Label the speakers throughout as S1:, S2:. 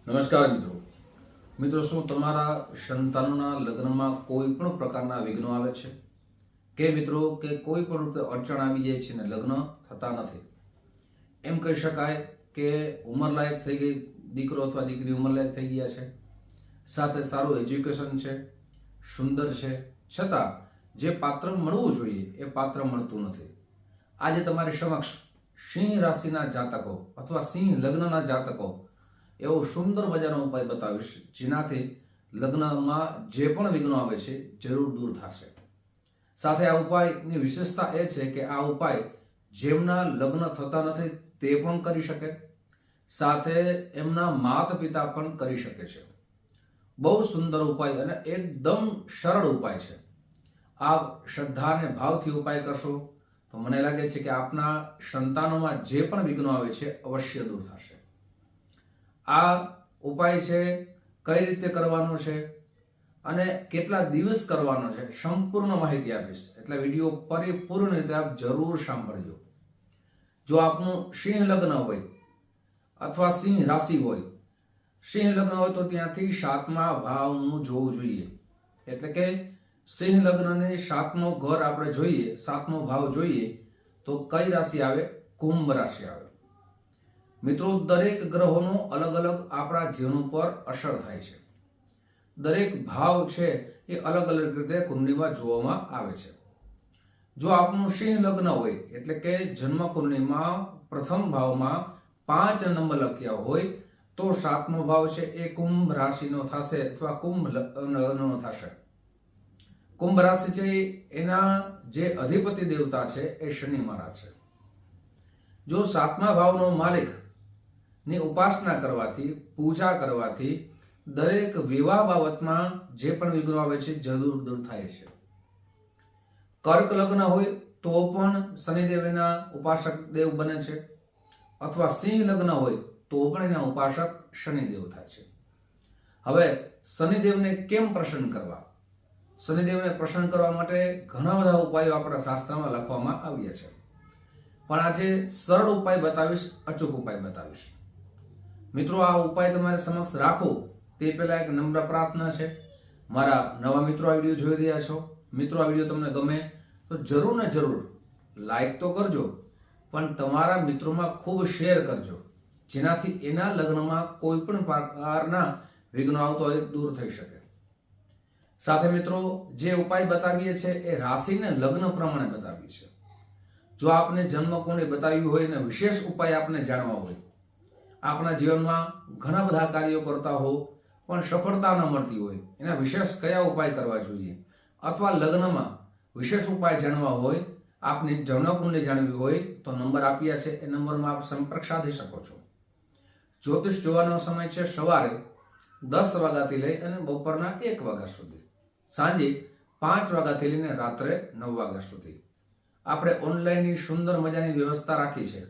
S1: નમસ્કાર મિત્રો શું તમારા સંતાનોના લગ્નમાં કોઈ પણ પ્રકારના વિઘ્નો આવે છે કે મિત્રો કે કોઈ પણ રૂપે અડચણ આવી જાય છે ને લગ્ન થતા નથી? એમ કહી શકાય કે ઉંમરલાયક થઈ ગઈ દીકરો અથવા દીકરી ઉંમરલાયક થઈ ગયા છે, સાથે સારું એજ્યુકેશન છે, સુંદર છે, છતાં જે પાત્ર મળવું જોઈએ એ પાત્ર મળતું નથી. આજે તમારી સમક્ષ સિંહ રાશિના જાતકો અથવા સિંહ લગ્નના જાતકો એવો સુંદર મજાનો ઉપાય બતાવીશ, જેનાથી લગ્નમાં જે પણ વિઘ્નો આવે છે જરૂર દૂર થશે. સાથે આ ઉપાયની વિશેષતા એ છે કે આ ઉપાય જેમના લગ્ન થતા નથી તે પણ કરી શકે, સાથે એમના માતા પિતા પણ કરી શકે છે. બહુ સુંદર ઉપાય અને એકદમ સરળ ઉપાય છે. આપ શ્રદ્ધા અને ભાવથી ઉપાય કરશો તો મને લાગે છે કે આપના સંતાનોમાં જે પણ વિઘ્નો આવે છે અવશ્ય દૂર થશે. આ ઉપાય છે કઈ રીતે કરવાનો છે અને કેટલા દિવસ કરવાનો છે, સંપૂર્ણ માહિતી આપીશ, એટલે વિડીયો પરિપૂર્ણ રીતે આપ જરૂર સાંભળજો. જો આપનું સિંહ લગ્ન હોય અથવા સિંહ રાશિ હોય, સિંહ લગ્ન હોય તો ત્યાંથી 7મા ભાવનું જોવું જોઈએ. એટલે કે સિંહ લગ્નને 7મો ઘર આપણે જોઈએ, 7મો ભાવ જોઈએ તો કઈ રાશિ આવે? કુંભ રાશિ આવે. મિત્રો, દરેક ગ્રહોનો અલગ અલગ આપણા જીવન પર અસર થાય છે. દરેક ભાવ છે એ અલગ અલગ રીતે કુંડળીમાં જોવામાં આવે છે. જો આપનું સિંહ લગ્ન હોય એટલે કે જન્મ કુંડળીમાં પ્રથમ ભાવમાં 5 નંબર લખ્યા હોય તો 7મો ભાવ છે એ કુંભ રાશિનો થશે અથવા કુંભ લગ્નનો થશે. કુંભ રાશિ છે એના જે અધિપતિ દેવતા છે એ શનિ મહારાજ છે. જો 7મા ભાવનો માલિક ની ઉપાસના કરવાથી, પૂજા કરવાથી દરેક વિવાહ બાબતમાં જે પણ વિઘ્નો આવે છે જરૂર દૂર થાય છે. કર્ક લગ્ન હોય તો પણ શનિદેવ એના ઉપાસક દેવ બને છે, અથવા સિંહ લગ્ન હોય તો પણ એના ઉપાસક શનિદેવ થાય છે. હવે શનિદેવને કેમ પ્રસન્ન કરવા? શનિદેવને પ્રસન્ન કરવા માટે ઘણા બધા ઉપાયો આપણા શાસ્ત્રમાં લખવામાં આવ્યા છે, પણ આજે સરળ ઉપાય બતાવીશ, અચૂક ઉપાય બતાવીશ. મિત્રો, આ ઉપાય તમારે સમક્ષ રાખો તે પહેલા એક નમ્ર પ્રાર્થના છે. મારા નવા મિત્રો આ વિડીયો જોઈ રહ્યા છો, મિત્રો આ વિડીયો તમને ગમે તો જરૂર ને જરૂર લાઈક તો કરજો, પણ તમારા મિત્રોમાં ખૂબ શેર કરજો, જેનાથી એના લગ્નમાં કોઈ પણ પ્રકારના વિઘ્નો આવતો હોય દૂર થઈ શકે. સાથે મિત્રો, જે ઉપાય બતાવીએ છે એ રાશિને લગ્ન પ્રમાણે બતાવીએ છે. જો આપને જન્મકુંડળી બતાવ્યું હોય અને વિશેષ ઉપાય આપને જાણવા હોય, આપણા જીવનમાં ઘણા બધા કાર્યો કરતા હો પણ સફળતા ન મળતી હોય, એના વિશેષ કયા ઉપાય કરવા જોઈએ, અથવા લગ્નમાં વિશેષ ઉપાય જાણવા હોય, આપની જન્મકુંડળી જાણવી હોય તો નંબર આપ્યા છે એ નંબરમાં આપ સંપર્ક સાધી શકો છો. જ્યોતિષ જોવાનો સમય છે સવારે 10 વાગ્યાથી લઈ અને બપોરના 1 વાગ્યા સુધી, સાંજે 5 વાગ્યાથી લઈને રાત્રે 9 વાગ્યા સુધી. આપણે ઓનલાઈનની સુંદર મજાની વ્યવસ્થા રાખી છે.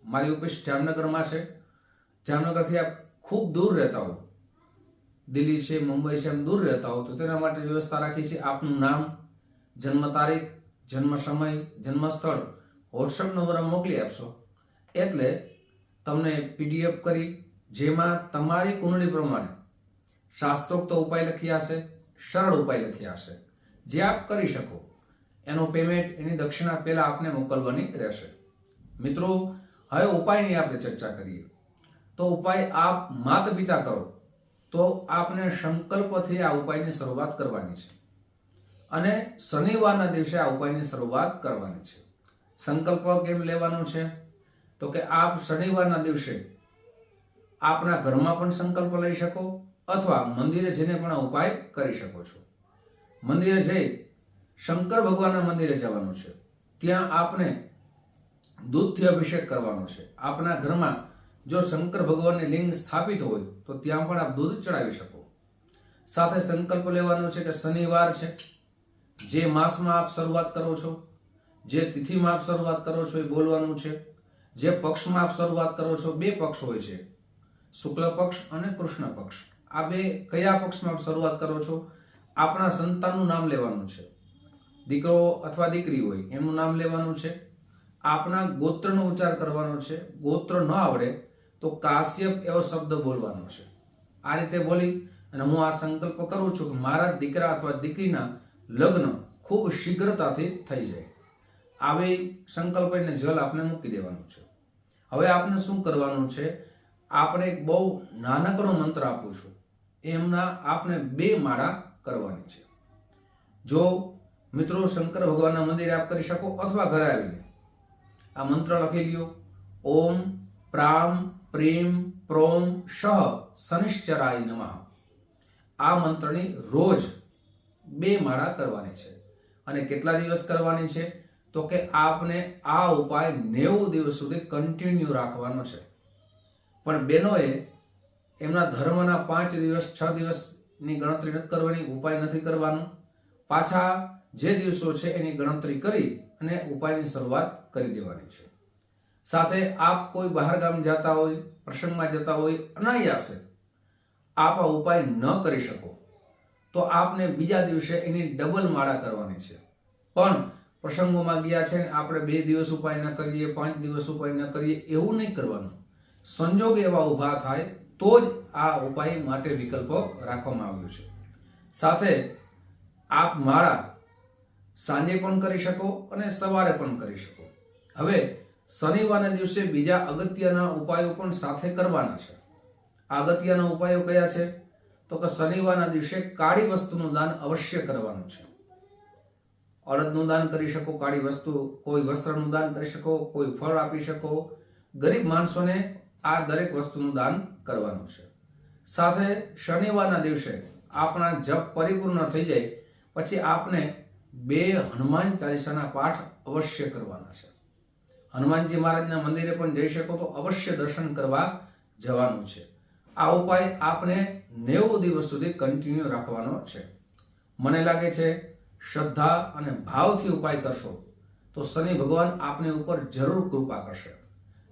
S1: મારી ઓફિસ જામનગરમાં છે. જામનગરથી આપ ખૂબ દૂર રહેતા હો, દિલ્હી છે, મુંબઈ છે, એમ દૂર રહેતા હો તો તેના માટે વ્યવસ્થા રાખી છે. આપનું નામ, જન્મ તારીખ, જન્મ સમય, જન્મ સ્થળ વોટ્સઅપ નંબર મોકલી આપશો એટલે તમને PDF કરી જેમાં તમારી કુંડળી પ્રમાણે શાસ્ત્રોક્ત ઉપાય લખ્યા હશે, સરળ ઉપાય લખ્યા હશે, જે આપ કરી શકો. એનો પેમેન્ટ, એની દક્ષિણા પહેલા આપને મોકલવાની રહેશે. મિત્રો, હવે ઉપાયની આપણે ચર્ચા કરીએ. તો ઉપાય આપ માતા પિતા કરો તો આપને સંકલ્પથી આ ઉપાયની શરૂઆત કરવાની છે, અને શનિવારના દિવસે આ ઉપાયની શરૂઆત કરવાની છે. સંકલ્પ કેમ લેવાનો છે? તો કે આપ શનિવારના દિવસે આપના ઘરમાં પણ સંકલ્પ લઈ શકો, અથવા મંદિરે જઈને પણ આ ઉપાય કરી શકો છો. મંદિરે જઈ શંકર ભગવાનના મંદિરે જવાનું છે. ત્યાં આપને દૂધથી અભિષેક કરવાનો છે. આપના ઘરમાં જો શંકર ભગવાનની લિંગ સ્થાપિત હોય તો ત્યાં પણ આપ દૂધ ચડાવી શકો. સાથે સંકલ્પ લેવાનો છે કે શનિવાર છે, જે માસમાં આપ શરૂઆત કરો છો, જે તિથિમાં આપ શરૂઆત કરો છો એ બોલવાનું છે. જે પક્ષમાં આપ શરૂઆત કરો છો, 2 પક્ષ હોય છે, શુક્લ પક્ષ અને કૃષ્ણ પક્ષ. આ 2 કયા પક્ષમાં આપ શરૂઆત કરો છો, આપણા સંતાનનું નામ લેવાનું છે. દીકરો અથવા દીકરી હોય એનું નામ લેવાનું છે. આપના ગોત્રનો ઉચ્ચાર કરવાનો છે. ગોત્ર ન આવડે તો કાશ્યપ એવો શબ્દ બોલવાનો છે. આ રીતે બોલી અને હું આ સંકલ્પ કરું છું કે મારા દીકરા અથવા દીકરીના લગ્ન ખૂબ શીઘ્રતાથી થઈ જાય. આવી સંકલ્પને જલ આપણે મૂકી દેવાનું છે. હવે આપણે શું કરવાનું છે, આપણે એક બહુ નાનકડો મંત્ર આપું છું, એમના આપણે 2 માળા કરવાની છે. જો મિત્રો શંકર ભગવાનના મંદિરે આપ કરી શકો અથવા ઘરે આવીને આ મંત્ર લખી લ્યો. ઓમ પ્રામ પ્રીમ પ્રોમ શઃ શનિશ્ચરાય નમઃ. આ મંત્રની રોજ 2 માળા કરવાની છે. અને કેટલા દિવસ કરવાની છે, તો કે આપને આ ઉપાય 90 દિવસ સુધી કન્ટિન્યુ રાખવાનો છે. પણ બહેનોએ એમના ધર્મના 5 દિવસ 6 દિવસની ગણતરી નથી કરવાની, ઉપાય નથી કરવાનો. પાછા જે દિવસો છે એની ગણતરી કરી અને ઉપાયની શરૂઆત કરી દેવાની છે. સાથે આપ કોઈ બહાર ગામ જતા હોય, પ્રસંગમાં જતા હોય, અનાયાસે આપ આ ઉપાય ન કરી શકો તો આપને બીજા દિવસે એની ડબલ માળા કરવાની છે. પણ પ્રસંગોમાં ગયા છે આપણે 2 દિવસ ઉપાય ન કરીએ, 5 દિવસ ઉપાય ન કરીએ, એવું નહીં કરવાનું. સંજોગ એવા ઊભા થાય તો જ આ ઉપાય માટે વિકલ્પો રાખવામાં આવ્યો છે. સાથે આપ માળા સાંજે પણ કરી શકો અને સવારે પણ કરી શકો. હવે શનિવારના દિવસે બીજા અગત્યના ઉપાયો પણ સાથે કરવાના છે. આ અગત્યના ઉપાયો કયા છે, તો કે શનિવારના દિવસે કાળી વસ્તુનું દાન અવશ્ય કરવાનું છે. અડદનું દાન કરી શકો, કાળી વસ્તુ, કોઈ વસ્ત્રનું દાન કરી શકો, કોઈ ફળ આપી શકો. ગરીબ માણસોને આ દરેક વસ્તુનું દાન કરવાનું છે. સાથે શનિવારના દિવસે આપણા જપ પરિપૂર્ણ થઈ જાય પછી આપને 2 હનુમાન ચાલીસાના પાઠ અવશ્ય કરવાના છે. હનુમાનજી મહારાજના મંદિરે પણ જઈ શકો તો અવશ્ય દર્શન કરવા જવાનું છે. આ ઉપાય આપને 90 દિવસ સુધી કન્ટિન્યુ રાખવાનો છે. મને લાગે છે શ્રદ્ધા અને ભાવથી ઉપાય કરશો તો શનિ ભગવાન આપને ઉપર જરૂર કૃપા કરશે.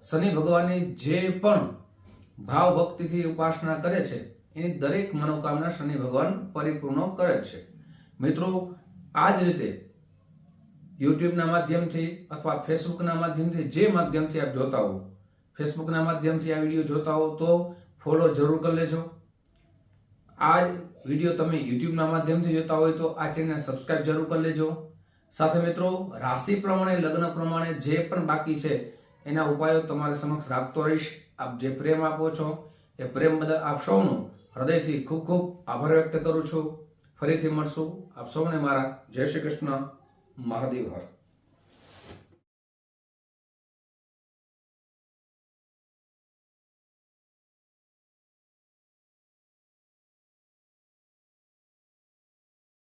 S1: શનિ ભગવાનની જે પણ ભાવ ભક્તિથી ઉપાસના કરે છે એની દરેક મનોકામના શનિ ભગવાન પરિપૂર્ણ કરે છે. મિત્રો, આ જ રીતે યુટ્યુબના માધ્યમથી અથવા ફેસબુકના માધ્યમથી, જે માધ્યમથી આપ જોતા હો, ફેસબુકના માધ્યમથી આ વિડીયો જોતા હો તો ફોલો જરૂર કરી લેજો. આ વિડીયો તમે યુટ્યુબના માધ્યમથી જોતા હોય તો આ ચેનલ સબસ્ક્રાઇબ જરૂર કરી લેજો. સાથે મિત્રો, રાશિ પ્રમાણે, લગ્ન પ્રમાણે જે પણ બાકી છે એના ઉપાયો તમારી સમક્ષ રાખતો રહીશ. આપ જે પ્રેમ આપો છો એ પ્રેમ બદલ આપ સૌનો હૃદયથી ખૂબ ખૂબ આભાર વ્યક્ત કરું છું. ફરીથી મળશું. આપ સૌને મારા જય શ્રી કૃષ્ણ, મહાદેવ હર.